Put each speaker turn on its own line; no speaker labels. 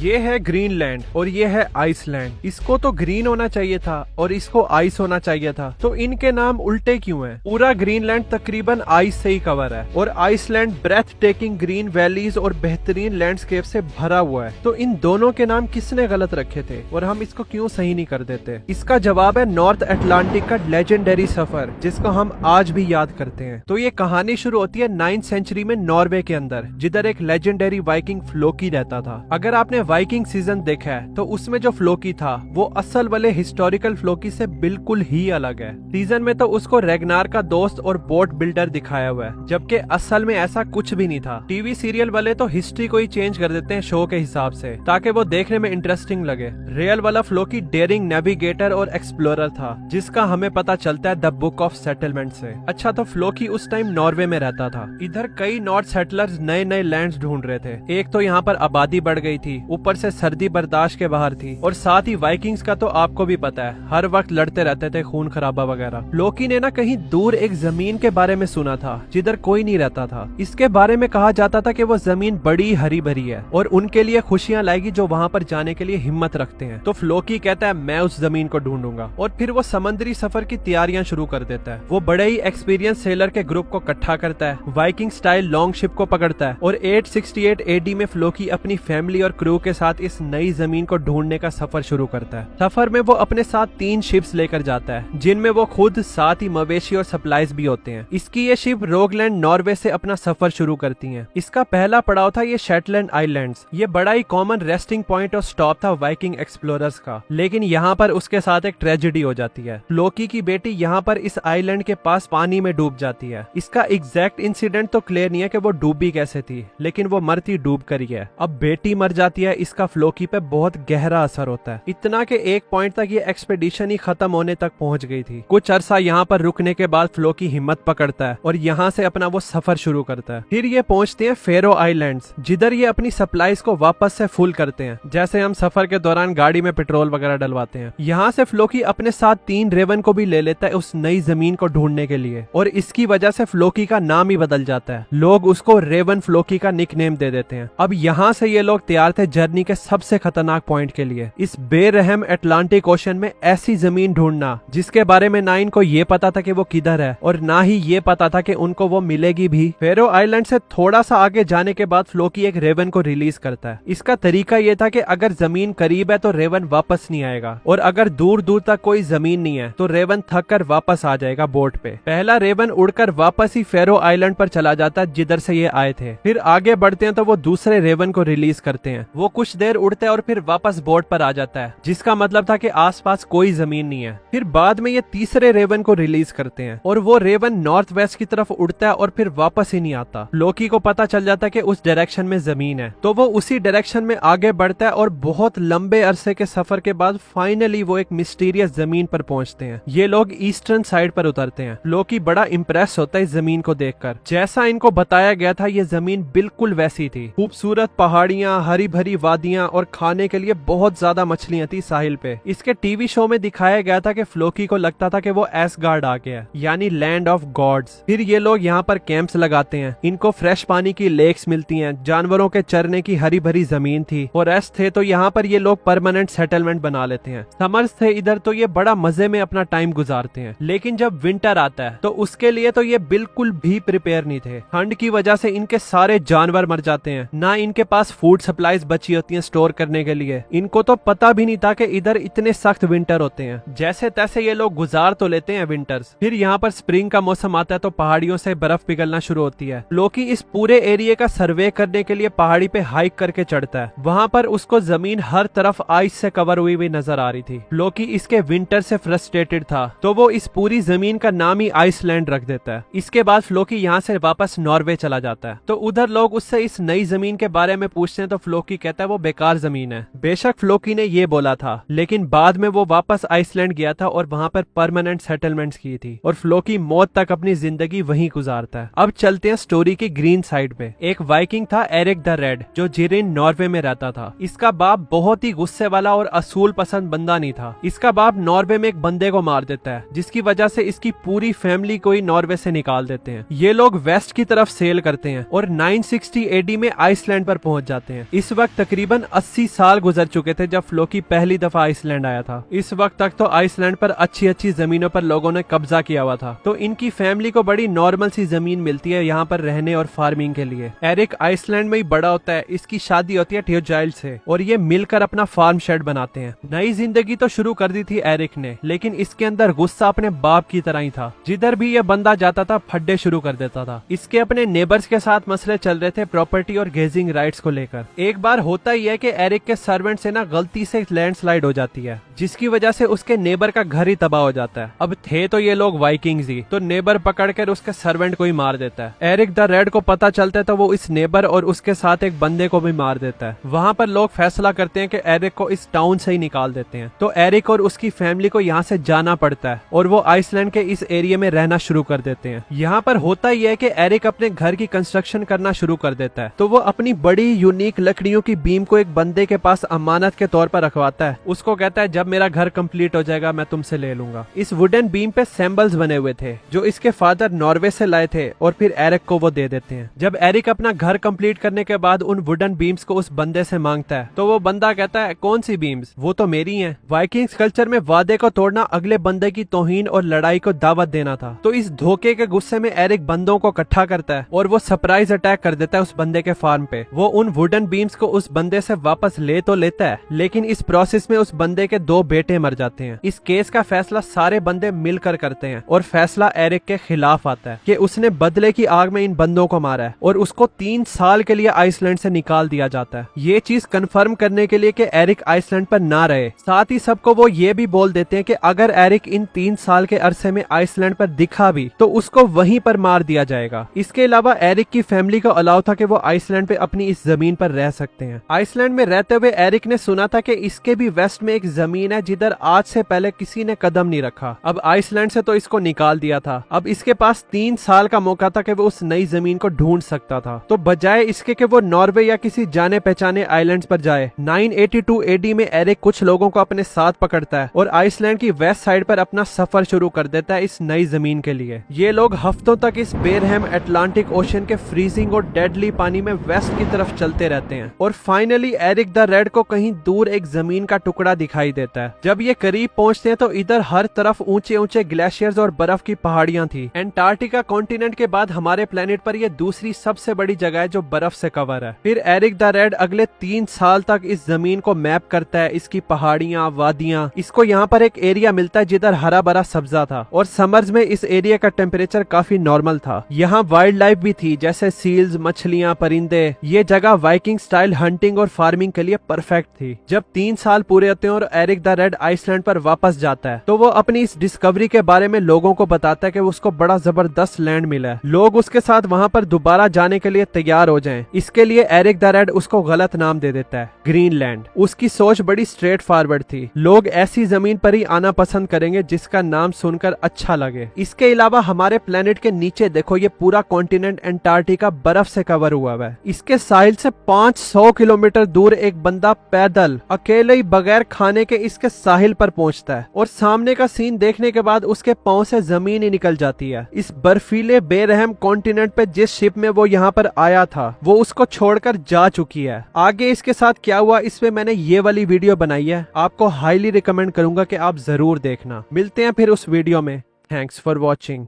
ये है ग्रीनलैंड और ये है आइसलैंड। इसको तो ग्रीन होना चाहिए था और इसको आइस होना चाहिए था, तो इनके नाम उल्टे क्यों हैं? पूरा ग्रीनलैंड तकरीबन आइस से ही कवर है और Iceland breathtaking green valleys और बेहतरीन लैंडस्केप से भरा हुआ है। तो इन दोनों के नाम किसने गलत रखे थे और हम इसको क्यों सही नहीं कर देते? इसका जवाब है नॉर्थ अटलांटिक का लेजेंडरी सफर, जिसको हम आज भी याद करते हैं। तो ये कहानी शुरू होती है 9th सेंचुरी में नॉर्वे के अंदर, जिधर एक लेजेंडरी वाइकिंग फ्लोकी रहता था। अगर आपने वाइकिंग सीजन देखा है तो उसमें जो फ्लोकी था वो असल वाले हिस्टोरिकल फ्लोकी से बिल्कुल ही अलग है। सीजन में तो उसको रेगनार का दोस्त और बोट बिल्डर दिखाया हुआ है, जबकि असल में ऐसा कुछ भी नहीं था। टीवी सीरियल वाले तो हिस्ट्री को ही चेंज कर देते हैं शो के हिसाब से, ताकि वो देखने में इंटरेस्टिंग लगे। रियल वाला फ्लोकी डेयरिंग नेविगेटर और एक्सप्लोरर था, जिसका हमें पता चलता है द बुक ऑफ सेटलमेंट से। अच्छा, तो फ्लोकी उस टाइम नॉर्वे में रहता था। इधर कई नॉर्थ सेटलर्स नए नए लैंड्स ढूंढ रहे थे। एक तो यहाँ पर आबादी बढ़ गई थी, ऊपर से सर्दी बर्दाश्त के बाहर थी, और साथ ही वाइकिंग्स का तो आपको भी पता है, हर वक्त लड़ते रहते थे, खून खराबा वगैरह। लोकी ने ना कहीं दूर एक जमीन के बारे में सुना था जिधर कोई नहीं रहता था। इसके बारे में कहा जाता था कि वो जमीन बड़ी हरी भरी है और उनके लिए खुशियां लाएगी जो वहाँ पर जाने के लिए हिम्मत रखते हैं। तो फ्लोकी कहता है मैं उस जमीन को ढूंढूंगा, और फिर वो समुद्री सफर की तैयारियां शुरू कर देता है। वो बड़े ही एक्सपीरियंस सेलर के ग्रुप को इकट्ठा करता है, वाइकिंग स्टाइल लॉन्ग शिप को पकड़ता है, और 868 AD में फ्लोकी अपनी फैमिली और क्रू के साथ इस नई जमीन को ढूंढने का सफर शुरू करता है। सफर में वो अपने साथ 3 शिप्स लेकर जाता है, जिनमें वो खुद साथ ही मवेशी और सप्लाईज भी होते हैं। इसकी ये शिप रोगलैंड नॉर्वे से अपना सफर शुरू करती हैं। इसका पहला पड़ाव था ये शेटलैंड आइलैंड्स। ये बड़ा ही कॉमन रेस्टिंग पॉइंट और स्टॉप था वाइकिंग एक्सप्लोरर्स का, लेकिन यहाँ पर उसके साथ एक ट्रेजेडी हो जाती है। फ्लोकी की बेटी यहाँ पर इस आइलैंड के पास पानी में डूब जाती है। इसका एग्जैक्ट इंसिडेंट तो क्लियर नहीं है कि वो डूबी कैसे थी, लेकिन वो मरती डूब कर ही है। अब बेटी मर जाती है, इसका फ्लोकी पे बहुत गहरा असर होता है, इतना कि एक पॉइंट तक ये एक्सपेडिशन ही खत्म होने तक पहुंच गई थी। कुछ अरसा यहाँ पर रुकने के बाद फ्लोकी हिम्मत पकड़ता है और यहाँ से अपना वो सफर शुरू करता है। फिर ये पहुंचते हैं फेरो आइलैंड्स, जिधर ये अपनी सप्लाईज को वापस से फुल करते हैं, जैसे हम सफर के दौरान गाड़ी में पेट्रोल वगैरह डलवाते हैं। यहाँ से फ्लोकी अपने साथ 3 रेवन को भी ले लेता है उस नई जमीन को ढूंढने के लिए, और इसकी वजह से फ्लोकी का नाम ही बदल जाता है। लोग उसको रेवन फ्लोकी का निकनेम दे देते हैं। अब यहाँ से ये लोग तैयार थे जर्नी के सबसे खतरनाक पॉइंट के लिए, इस बेरहम अटलांटिक ओशन में ऐसी जमीन ढूंढना जिसके बारे में ना इनको ये पता था कि वो किधर है और ना ही ये पता था कि उनको वो मिलेगी भी। फेरो आइलैंड से थोड़ा सा आगे जाने के बाद फ्लोकी एक रेवन को रिलीज करता है। इसका तरीका ये था कि अगर जमीन करीब है तो रेवन वापस नहीं आएगा, और अगर दूर दूर तक कोई जमीन नहीं है तो रेवन थक कर वापस आ जाएगा बोट पे। पहला रेवन उड़कर वापस ही फेरो आइलैंड पर चला जाता है जिधर से ये आए थे। फिर आगे बढ़ते हैं तो वो दूसरे रेवन को रिलीज करते हैं। वो कुछ देर उड़ता है और फिर वापस बोट पर आ जाता है, जिसका मतलब था कि आसपास कोई जमीन नहीं है। फिर बाद में ये तीसरे रेवन को रिलीज करते हैं और वो रेवन नॉर्थ वेस्ट की तरफ उड़ता है और फिर वापस ही नहीं आता। लोकी को पता चल जाता है कि उस डायरेक्शन में जमीन है, तो वो उसी डायरेक्शन में आगे बढ़ता है और बहुत लंबे अरसे के सफर के बाद फाइनली वो एक मिस्टीरियस जमीन पर पहुंचते हैं। ये लोग ईस्टर्न साइड पर उतरते हैं। लोकी बड़ा इंप्रेस होता है इस जमीन को देखकर। जैसा इनको बताया गया था ये जमीन बिल्कुल वैसी थी। खूबसूरत पहाड़ियां, हरी भरी वादियां और खाने के लिए बहुत ज्यादा मछलियां थी साहिल पे। इसके टीवी शो में दिखाया गया था कि फ्लोकी को लगता था कि वो एसगार्ड आ गया, यानी लैंड ऑफ गॉड्स। फिर ये लोग यहाँ पर कैंप्स लगाते हैं। इनको फ्रेश पानी की लेक्स मिलती हैं, जानवरों के चरने की हरी भरी जमीन थी, और रेस्ट थे तो यहाँ पर ये लोग परमानेंट सेटलमेंट बना लेते हैं। समर्स थे इधर तो ये बड़ा मजे में अपना टाइम गुजारते हैं। लेकिन जब विंटर आता है तो उसके लिए तो ये बिल्कुल भी प्रिपेयर नहीं थे। ठंड की वजह से इनके सारे जानवर मर जाते हैं, ना इनके पास फूड सप्लाईज बची होती हैं स्टोर करने के लिए। इनको तो पता भी नहीं था कि इधर इतने सख्त विंटर होते हैं। जैसे तैसे ये लोग गुजार तो लेते हैं विंटर्स। फिर यहाँ पर स्प्रिंग का मौसम आता है तो पहाड़ियों से बर्फ पिघलना शुरू होती है। लोकी इस पूरे एरिया का सर्वे करने के लिए पहाड़ी पे हाइक करके चढ़ता है। वहाँ पर उसको जमीन हर तरफ आइस से कवर हुई नजर आ रही थी। लोकी इसके विंटर से फ्रस्ट्रेटेड था, तो वो इस पूरी जमीन का नाम ही आइसलैंड रख देता है। इसके बाद फ्लोकी यहाँ से वापस नॉर्वे चला जाता है। तो उधर लोग उससे इस नई जमीन के बारे में पूछते हैं तो फ्लोकी कहता है वो बेकार जमीन है। बेशक फ्लोकी ने ये बोला था, लेकिन बाद में वो वापस आइसलैंड गया था और वहाँ पर परमानेंट सेटलमेंट्स की थी, और फ्लोकी मौत तक अपनी जिंदगी वहीं गुजारता है। अब चलते हैं स्टोरी की ग्रीन साइड पे। एक वाइकिंग था एरिक द रेड, जो जिरिन नॉर्वे में रहता था। इसका बाप बहुत ही गुस्से वाला और असूल पसंद बंदा नहीं था। इसका बाप नॉर्वे में एक बंदे को मार देता है, जिसकी वजह से इसकी पूरी फैमिली को ही नॉर्वे से निकाल देते हैं। ये लोग वेस्ट की तरफ सेल करते हैं और 960 AD में आइसलैंड पर पहुंच जाते हैं। इस वक्त तकरीबन 80 साल गुजर चुके थे जब फ्लोकी पहली दफा आइसलैंड आया था। इस वक्त तक तो आइसलैंड पर अच्छी अच्छी जमीनों पर लोगों ने कब्जा किया हुआ था, तो इनकी फैमिली को बड़ी नॉर्मल सी जमीन मिलती है यहाँ पर रहने और फार्मिंग के लिए। एरिक आइसलैंड में ही बड़ा होता है, इसकी शादी होती है थ्योजाइल्ड से और ये मिलकर अपना फार्म शेड बनाते हैं। नई जिंदगी तो शुरू कर दी थी एरिक ने, लेकिन इसके अंदर गुस्सा अपने बाप की तरह ही था। जिधर भी ये बंदा जाता था फड्डे शुरू कर देता था। इसके अपने नेबर्स के साथ मसले चल रहे थे प्रॉपर्टी और गेजिंग राइट्स को लेकर। एक बार होता ही है कि एरिक के सर्वेंट से ना गलती से लैंडस्लाइड हो जाती है, जिसकी वजह से उसके नेबर का घर ही तबाह हो जाता है। अब थे तो ये लोग वाइकिंग्स ही, तो नेबर पकड़कर उसके सर्वेंट को ही मार देता है। एरिक द रेड को पता चलता है तो वो इस नेबर और उसके साथ एक बंदे को भी मार देता है। वहाँ पर लोग फैसला करते हैं कि एरिक को इस टाउन से ही निकाल देते हैं, तो एरिक और उसकी फैमिली को यहाँ से जाना पड़ता है और वो आइसलैंड के इस एरिया में रहना शुरू कर देते हैं। यहाँ पर होता ही है कि एरिक अपने घर की कंस्ट्रक्शन करना शुरू कर देता है, तो वो अपनी बड़ी यूनिक लकड़ियों की बीम को एक बंदे के पास अमानत के तौर पर रखवाता है। उसको कहता है जब मेरा घर कंप्लीट हो जाएगा मैं तुमसे ले लूंगा। इस वुडन बीम पे सिंबल्स बने हुए थे जो इसके फादर नॉर्वे से लाए थे और फिर एरिक को वो दे देते हैं। जब एरिक अपना घर कंप्लीट करने के बाद उन वुडन बीम्स को उस बंदे से मांगता है, तो वो बंदा कहता है कौन सी बीम्स, वो तो मेरी हैं। वाइकिंग्स कल्चर में वादे को तोड़ना अगले बंदे की तौहीन और लड़ाई को दावत देना था, तो इस धोखे के गुस्से में एरिक बंदों को इकट्ठा करता है और वो सरप्राइज अटैक कर देता है उस बंदे के फार्म पे। वो उन वुडन बीम्स को उस बंदे से वापस ले तो लेता है, लेकिन इस प्रोसेस में उस बंदे के 2 बेटे मर जाते हैं। इस केस का फैसला सारे बंदे मिलकर करते हैं और फैसला एरिक के खिलाफ आता है कि उसने बदले की आग में इन बंदों को मारा है और उसको 3 साल के लिए आइसलैंड से निकाल दिया जाता है। ये चीज कंफर्म करने के लिए कि एरिक आइसलैंड पर ना रहे। साथ ही सबको वो ये भी बोल देते हैं कि अगर एरिक इन 3 साल के अरसे में आइसलैंड पर दिखा भी तो उसको वहीं पर मार दिया जाएगा। इसके अलावा एरिक की फैमिली को अलाउ था कि वो आइसलैंड पे अपनी इस जमीन पर रह सकते हैं। आइसलैंड में रहते हुए एरिक ने सुना था कि इसके भी वेस्ट में एक जमीन है जिधर आज से पहले किसी ने कदम नहीं रखा। अब आइसलैंड से तो इसको निकाल दिया था, अब इसके पास 3 साल का मौका था कि वो उस नई जमीन को ढूंढ सकता था। तो बजाय इसके कि वो नॉर्वे या किसी जाने पहचाने आइलैंड्स पर जाए, 982 एडी में एरिक कुछ लोगों को अपने साथ पकड़ता है और आइसलैंड की वेस्ट साइड पर अपना सफर शुरू कर देता है इस नई जमीन के लिए। ये लोग हफ्तों तक इस बेरहम अटलांटिक ओशन के फ्रीजिंग और डेडली पानी में वेस्ट की तरफ चलते रहते हैं और फाइनली एरिक द रेड को कहीं दूर एक जमीन का टुकड़ा दिखाई देता है। जब ये करीब पहुंचते हैं तो इधर हर तरफ ऊंचे ऊंचे ग्लेशियर्स और बर्फ की पहाड़ियां थी। एंटार्क्टिका कॉन्टिनेंट के बाद हमारे प्लेनेट पर यह दूसरी सबसे बड़ी जगह है जो बर्फ से कवर है। फिर एरिक द रेड अगले 3 साल तक इस जमीन को मैप करता है, इसकी पहाड़ियां, वादियां। इसको यहाँ पर एक एरिया मिलता है जिधर हरा भरा सब्जा था और समर्स में इस एरिया का टेम्परेचर काफी नॉर्मल था। यहाँ वाइल्ड लाइफ भी थी जैसे सील्स, मछलियां, परिंदे। ये जगह वाइकिंग स्टाइल हंटिंग और फार्मिंग के लिए परफेक्ट थी। जब 3 साल पूरे होते हैं और एरिक द रेड आइसलैंड पर वापस जाता है तो वो अपनी इस डिस्कवरी के बारे में लोगों को बताता है कि उसको बड़ा जबरदस्त लैंड मिला है। लोग उसके साथ वहाँ पर दोबारा जाने के लिए तैयार हो जाएं। इसके लिए एरिक द रेड उसको गलत नाम दे देता है, ग्रीनलैंड। उसकी सोच बड़ी स्ट्रेट फॉरवर्ड थी, लोग ऐसी जमीन पर ही आना पसंद करेंगे जिसका नाम सुनकर अच्छा लगे। इसके अलावा हमारे प्लेनेट के नीचे देखो, ये पूरा कॉन्टिनेंट एंटार्क्टिका बर्फ से कवर हुआ है। इसके साहिल से 500 किलोमीटर दूर एक बंदा पैदल अकेले ही बगैर खाने के इसके साहिल पर पहुंचता है और सामने का सीन देखने के बाद उसके पांव से जमीन ही निकल जाती है। इस बर्फीले बेरहम कॉन्टिनेंट पे जिस शिप में वो यहाँ पर आया था वो उसको छोड़कर जा चुकी है। आगे इसके साथ क्या हुआ इस पे मैंने ये वाली वीडियो बनाई है, आपको हाईली रिकमेंड करूंगा कि आप जरूर देखना। मिलते हैं फिर उस वीडियो में। Thanks for watching.